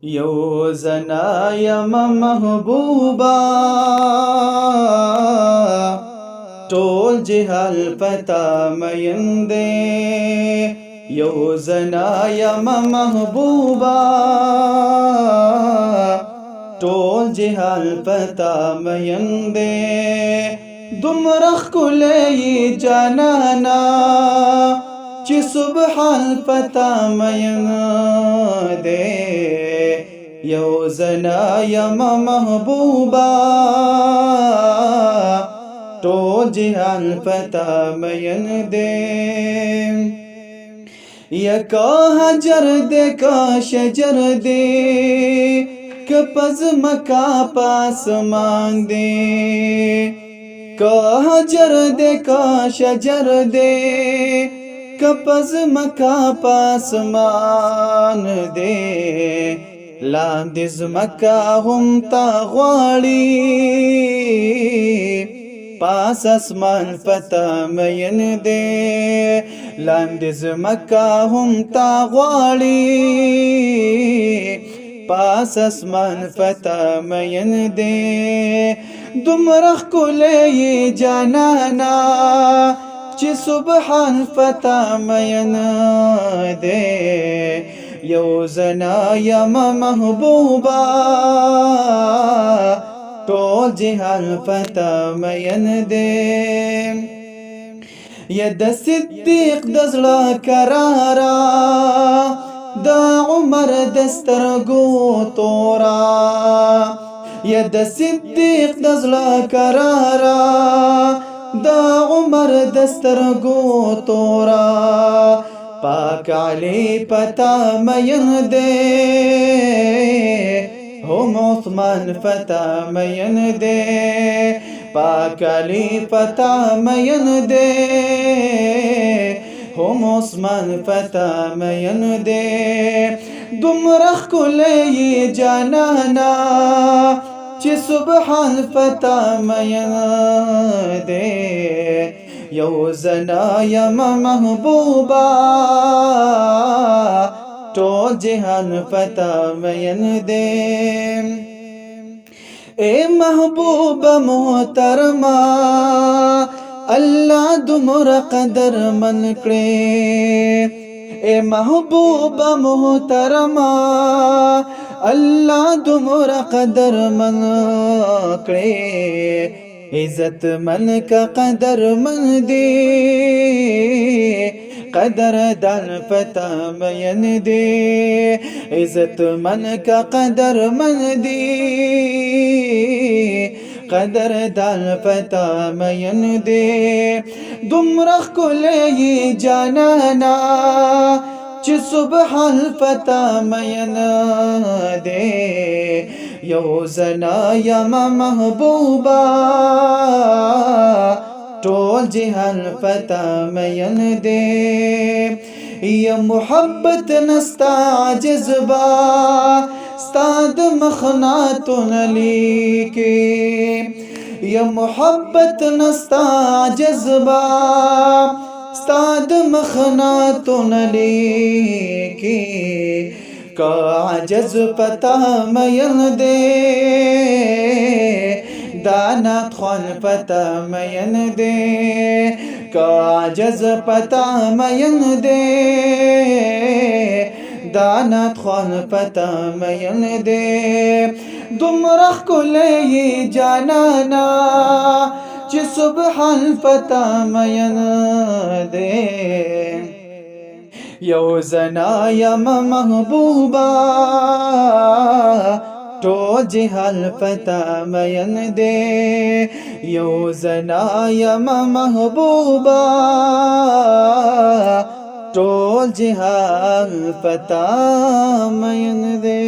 यो जना यम महबूबा टोल जिहाल पता मयंदे यो जना यम महबूबा टोल जिहाल पता मयंदे दुमरख कुले जानाना चि सुबहाल पता मयन दे यो जना यम महबूबा तो जिहान पता मयन दे यका हजर दे का शजर दे कपज मका पास मांग दे का हजर दे का शजर दे कपज मका पास मान दे लांदिज मका हम तागवाड़ी पास आसमान पता मयन दे लांदिज मका हम तागवाड़ी पास आसमान पता मयन दे दुमरख कुले ये जानाना चि सुबहान पता मयन दे यो जना यम महबूबा तो जिहान पता मयन दे यद सिद्दीक दजला करारा दा उमर दस्तरगो तोरा यद सिद्दीक दजला करारा दा उमर दस्तरगो तोरा पाक अली पता मयन दे हम उस्मान पता मयन दे पाक अली पता मयन दे हम उस्मान पता मयन दे दुमरख कुले ये जानाना चि सुबहान पता मयन दे यो जना यम महबूबा तो जिहान पता मयन दे ए महबूबा मोहतरमा अल्लाह दुमर कदर मन करे ए महबूबा मोहतरमा अल्लाह दुमर कदर मन करे इज्जत मन का कदर मन दे कदर दान पता मयन दे इज्जत मन का कदर मन दे कदर दान पता मयन दे दुमरख कुले ये जानाना चि सुबहान पता मयन दे यो जना यम महबूबा तो जिहान पता मयन दे ये मोहब्बत नस्ता जज्बा स्ताद मखनातुन लीके ये मोहब्बत नस्ता जज्बा स्ताद मखनातुन लीके का अजज पता मयन दे दाना खान पता मयन दे का अजज पता मयन दे दाना खान पता मयन दे दुमरख कुले ये जानाना चि सुबहान पता मयन दे यो जना यम महबूबा तो जिहाल पता मयन दे यो जना यम महबूबा तो जिहाल पता मयन दे।